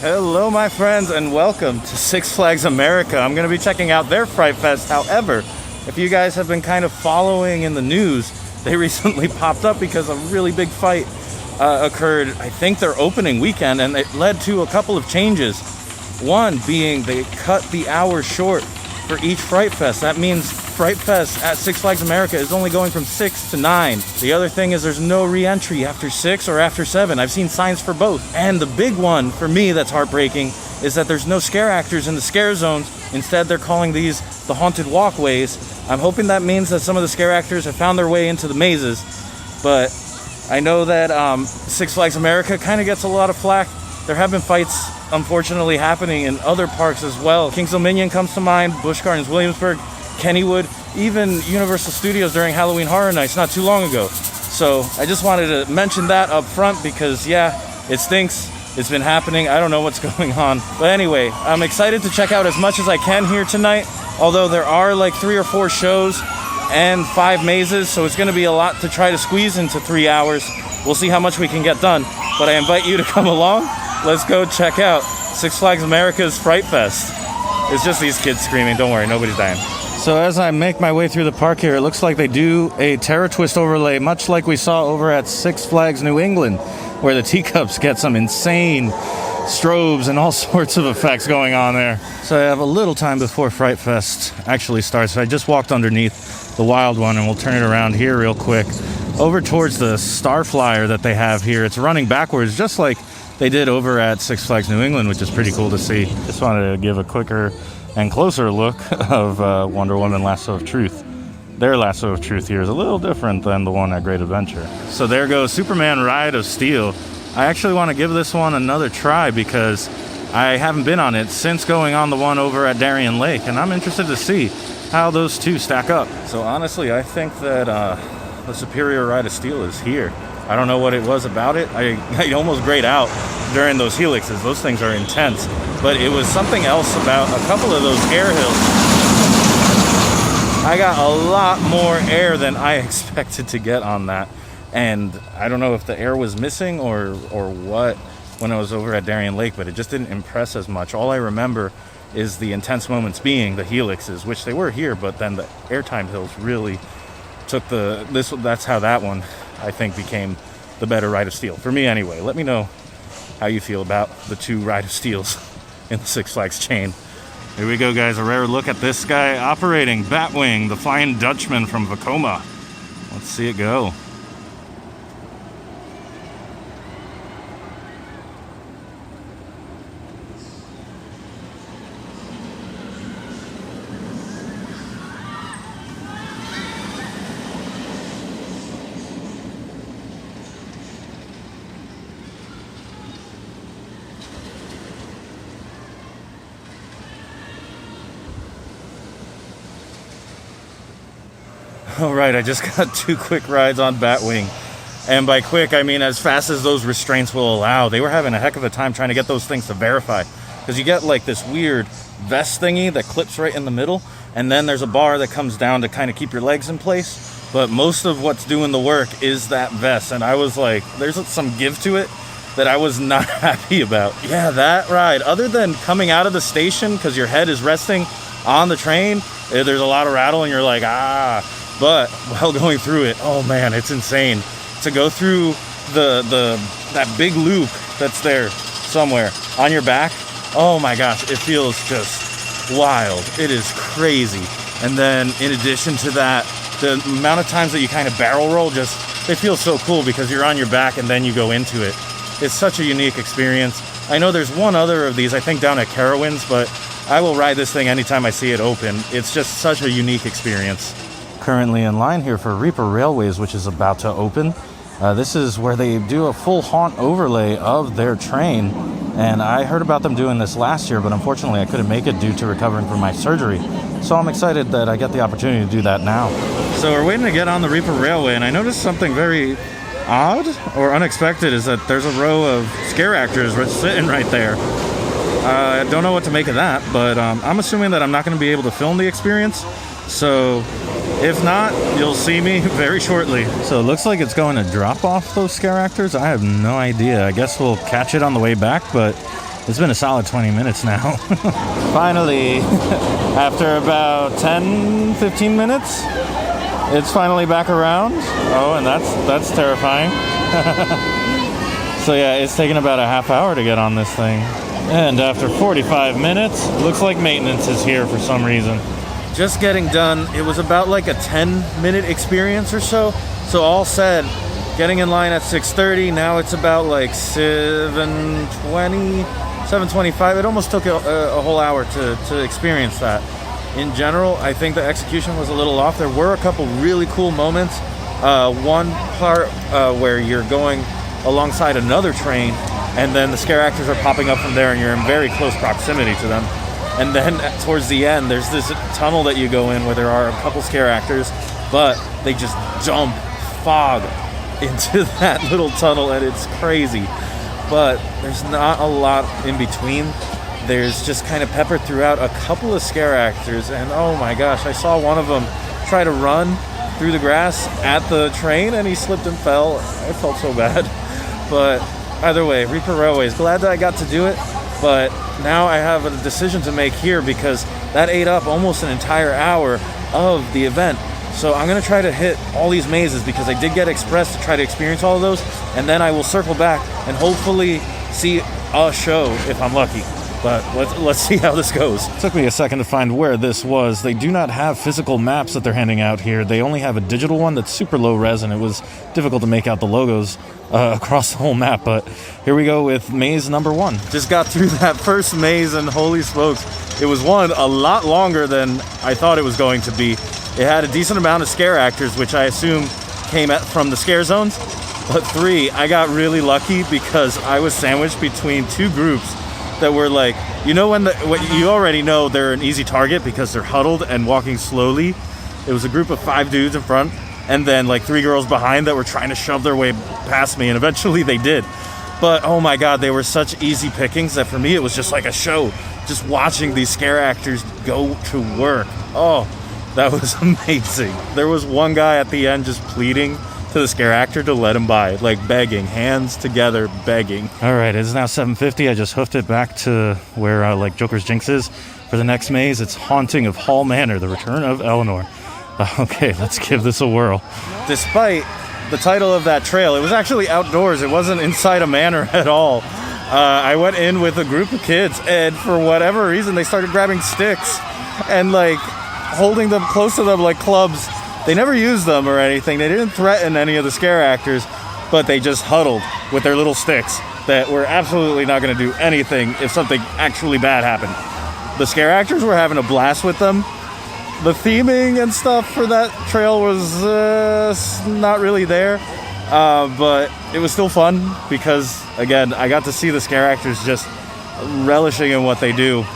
Hello my friends and welcome to Six Flags America. I'm going to be checking out their Fright Fest. However, if you guys have been kind of following in the news, they recently popped up because a really big fight occurred, I think their opening weekend, and it led to a couple of changes. One being they cut the hours short for each Fright Fest. That means Fright Fest at Six Flags America is only going from 6 to 9. The other thing is there's no re-entry after 6 or after 7. I've seen signs for both. And the big one for me that's heartbreaking is that there's no scare actors in the scare zones. Instead, they're calling these the haunted walkways. I'm hoping that means that some of the scare actors have found their way into the mazes. But I know that Six Flags America kind of gets a lot of flack. There have been fights, unfortunately, happening in other parks as well. Kings Dominion comes to mind, Busch Gardens Williamsburg, Kennywood, even Universal Studios during Halloween Horror Nights not too long ago. So I just wanted to mention that up front because, yeah, it stinks. It's been happening. I don't know what's going on. But anyway, I'm excited to check out as much as I can here tonight, although there are like 3 or 4 shows and 5 mazes, so it's going to be a lot to try to squeeze into 3 hours. We'll see how much we can get done. But I invite you to come along. Let's go check out Six Flags America's Fright Fest. It's just these kids screaming. Don't worry, nobody's dying. So as I make my way through the park here, it looks like they do a Terror Twist overlay, much like we saw over at Six Flags New England, where the teacups get some insane strobes and all sorts of effects going on there. So I have a little time before Fright Fest actually starts. So I just walked underneath the wild one, and we'll turn it around here real quick. Over towards the Star Flyer that they have here. It's running backwards, just like they did over at Six Flags New England, which is pretty cool to see. Just wanted to give a quicker and closer look of Wonder Woman Lasso of Truth. Their Lasso of Truth here is a little different than the one at Great Adventure. So there goes Superman Ride of Steel. I actually want to give this one another try because I haven't been on it since going on the one over at Darien Lake, and I'm interested to see how those two stack up. So honestly, I think that the superior Ride of Steel is here. I don't know what it was about it. I almost grayed out during those helixes. Those things are intense. But it was something else about a couple of those air hills. I got a lot more air than I expected to get on that. And I don't know if the air was missing or what when I was over at Darien Lake, but it just didn't impress as much. All I remember is the intense moments being the helixes, which they were here, but then the airtime hills really took that's how that one, I think, became the better Ride of Steel. For me anyway. Let me know how you feel about the 2 Ride of Steels in the Six Flags chain. Here we go, guys. A rare look at this guy operating Batwing, the Flying Dutchman from Vekoma. Let's see it go. Alright, I just got 2 quick rides on Batwing. And by quick, I mean as fast as those restraints will allow. They were having a heck of a time trying to get those things to verify. Because you get like this weird vest thingy that clips right in the middle. And then there's a bar that comes down to kind of keep your legs in place. But most of what's doing the work is that vest. And I was like, there's some give to it that I was not happy about. Yeah, that ride, other than coming out of the station because your head is resting on the train, there's a lot of rattle and you're like, ah. But while going through it, oh man, it's insane. To go through that big loop that's there somewhere on your back, oh my gosh, it feels just wild. It is crazy. And then in addition to that, the amount of times that you kind of barrel roll, it feels so cool because you're on your back and then you go into it. It's such a unique experience. I know there's one other of these, I think down at Carowinds, but I will ride this thing anytime I see it open. It's just such a unique experience. Currently in line here for Reaper Railways, which is about to open. This is where they do a full haunt overlay of their train, and I heard about them doing this last year, but unfortunately I couldn't make it due to recovering from my surgery. So I'm excited that I get the opportunity to do that now. So we're waiting to get on the Reaper Railway, and I noticed something very odd or unexpected is that there's a row of scare actors sitting right there. I don't know what to make of that, but I'm assuming that I'm not going to be able to film the experience. So if not, you'll see me very shortly. So it looks like it's going to drop off those scare actors. I have no idea. I guess we'll catch it on the way back, but It's been a solid 20 minutes now. Finally, after about 10-15 minutes, it's finally back around. Oh, and that's terrifying. So yeah, it's taken about a half hour to get on this thing. And after 45 minutes, looks like maintenance is here for some reason. Just getting done, it was about like a 10-minute experience or so. So all said, getting in line at 6:30, now it's about like 7:20, 7:25. It almost took a whole hour to experience that. In general, I think the execution was a little off. There were a couple really cool moments. One part where you're going alongside another train, and then the scare actors are popping up from there, and you're in very close proximity to them. And then towards the end, there's this tunnel that you go in where there are a couple scare actors, but they just dump fog into that little tunnel, and it's crazy. But there's not a lot in between. There's just kind of peppered throughout a couple of scare actors, and oh my gosh, I saw one of them try to run through the grass at the train, and he slipped and fell. I felt so bad. But either way, Reaper Railways, glad that I got to do it, but now I have a decision to make here because that ate up almost an entire hour of the event. So I'm going to try to hit all these mazes because I did get Express to try to experience all of those, and then I will circle back and hopefully see a show if I'm lucky. But let's see how this goes. It took me a second to find where this was. They do not have physical maps that they're handing out here. They only have a digital one that's super low res, and it was difficult to make out the logos across the whole map. But here we go with maze number 1. Just got through that first maze, and holy smokes, it was a lot longer than I thought it was going to be. It had a decent amount of scare actors, which I assume came from the scare zones. But 3, I got really lucky because I was sandwiched between 2 groups that were like, you know, when you already know they're an easy target because they're huddled and walking slowly. It was a group of 5 dudes in front, and then like 3 girls behind that were trying to shove their way past me, and eventually they did. But oh my god, they were such easy pickings that for me it was just like a show, just watching these scare actors go to work. Oh, that was amazing. There was one guy at the end just pleading to the scare actor to let him by, like begging, hands together, begging. All right, it's now 7:50. I just hoofed it back to where like Joker's Jinx is for the next maze. It's Haunting of Hall Manor, the Return of Eleanor. Okay, let's give this a whirl. Despite the title of that trail, it was actually outdoors. It wasn't inside a manor at all. I went in with a group of kids, and for whatever reason, they started grabbing sticks and like holding them close to them like clubs. They never used them or anything. They didn't threaten any of the scare actors, but they just huddled with their little sticks that were absolutely not going to do anything if something actually bad happened. The scare actors were having a blast with them. The theming and stuff for that trail was not really there, but it was still fun because, again, I got to see the scare actors just relishing in what they do.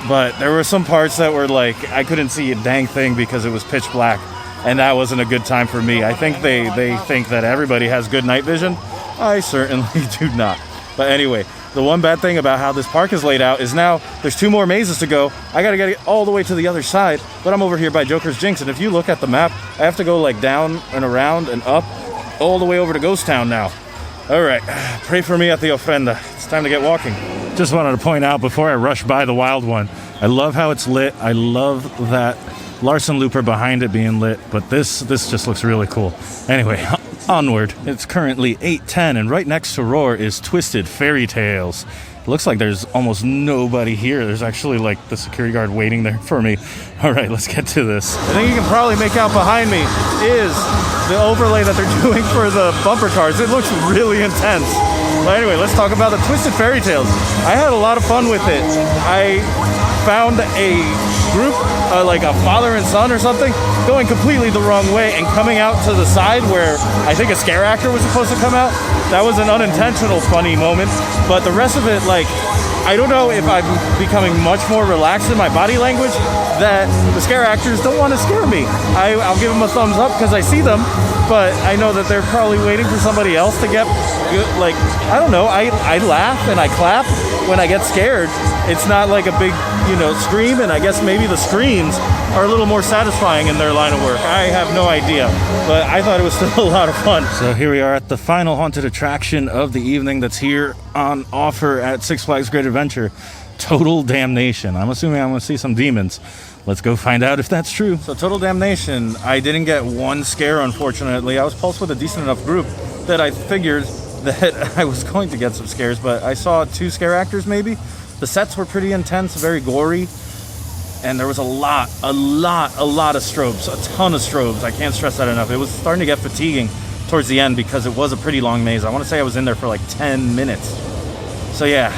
But there were some parts that were like, I couldn't see a dang thing because it was pitch black. And that wasn't a good time for me. I think they think that everybody has good night vision. I certainly do not. But anyway, the one bad thing about how this park is laid out is now there's 2 more mazes to go. I gotta get all the way to the other side, but I'm over here by Joker's Jinx, and if you look at the map, I have to go like down and around and up all the way over to Ghost Town now. All right, pray for me at the ofrenda. It's time to get walking. Just wanted to point out before I rush by the wild one, I love how it's lit. I love that Larson Looper behind it being lit, but this just looks really cool. Anyway, onward. It's currently 8:10, and right next to Roar is Twisted Fairy Tales. It looks like there's almost nobody here. There's actually like the security guard waiting there for me. All right, let's get to this. I think you can probably make out behind me is the overlay that they're doing for the bumper cars. It looks really intense. But anyway, let's talk about the Twisted Fairy Tales. I had a lot of fun with it. I found a group, like a father and son or something, going completely the wrong way and coming out to the side where I think a scare actor was supposed to come out. That was an unintentional funny moment, but the rest of it, like, I don't know if I'm becoming much more relaxed in my body language that the scare actors don't want to scare me. I'll give them a thumbs up because I see them, but I know that they're probably waiting for somebody else to get good. Like, I don't know, I laugh and I clap when I get scared, it's not like a big, scream, and I guess maybe the screams are a little more satisfying in their line of work. I have no idea, but I thought it was still a lot of fun. So here we are at the final haunted attraction of the evening that's here on offer at Six Flags Great Adventure, Total Damnation. I'm assuming I'm going to see some demons. Let's go find out if that's true. So Total Damnation, I didn't get one scare, unfortunately. I was pulsed with a decent enough group that I figured that I was going to get some scares, but I saw 2 scare actors maybe. The sets were pretty intense, very gory, and there was a lot of strobes, a ton of strobes. I can't stress that enough. It was starting to get fatiguing towards the end because it was a pretty long maze. I want to say I was in there for like 10 minutes. So yeah,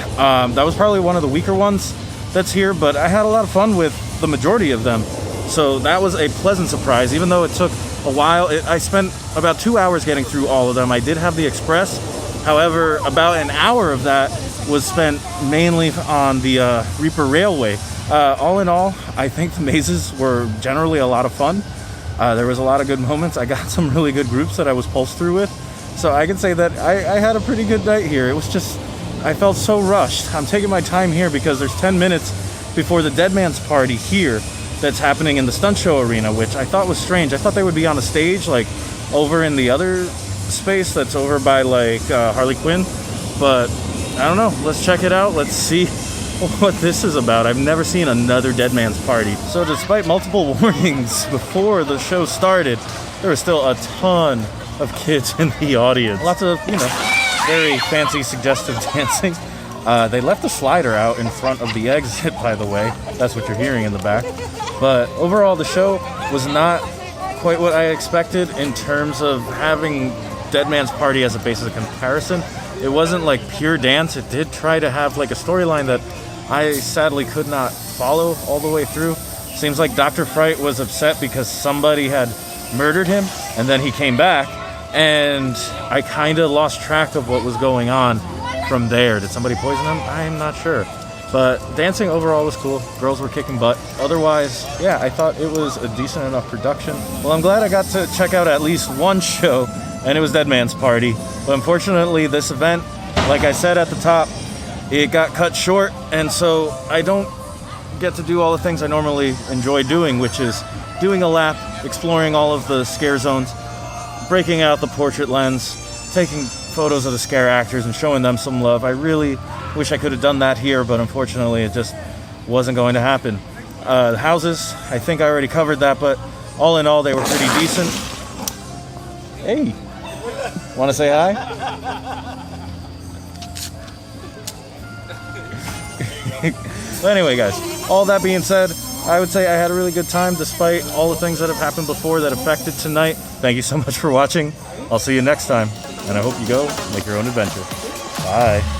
that was probably one of the weaker ones that's here, but I had a lot of fun with the majority of them. So that was a pleasant surprise, even though it took a while. I spent about 2 hours getting through all of them. I did have the express. However, about an hour of that was spent mainly on the Reaper Railway. All in all, I think the mazes were generally a lot of fun. There was a lot of good moments. I got some really good groups that I was pulsed through with. So I can say that I had a pretty good night here. It was just, I felt so rushed. I'm taking my time here because there's 10 minutes before the Dead Man's Party here that's happening in the stunt show arena, which I thought was strange. I thought they would be on a stage like over in the other space that's over by like Harley Quinn, but I don't know. Let's check it out. Let's see what this is about. I've never seen another Dead Man's Party. So despite multiple warnings before the show started, there was still a ton of kids in the audience. Lots of, very fancy suggestive dancing. They left the slider out in front of the exit, by the way. That's what you're hearing in the back. But overall, the show was not quite what I expected in terms of having Dead Man's Party as a basis of comparison. It wasn't like pure dance. It did try to have like a storyline that I sadly could not follow all the way through. Seems like Dr. Fright was upset because somebody had murdered him, and then he came back, and I kind of lost track of what was going on from there. Did somebody poison him? I'm not sure. But dancing overall was cool. Girls were kicking butt. Otherwise, yeah, I thought it was a decent enough production. Well, I'm glad I got to check out at least one show, and it was Dead Man's Party. But unfortunately, this event, like I said at the top, it got cut short, and so I don't get to do all the things I normally enjoy doing, which is doing a lap, exploring all of the scare zones, breaking out the portrait lens, taking photos of the scare actors and showing them some love. I really wish I could have done that here, but unfortunately it just wasn't going to happen. The houses, I think I already covered that, but all in all, they were pretty decent. Hey, want to say hi? But anyway, guys, all that being said, I would say I had a really good time despite all the things that have happened before that affected tonight. Thank you so much for watching. I'll see you next time, and I hope you go make your own adventure. Bye.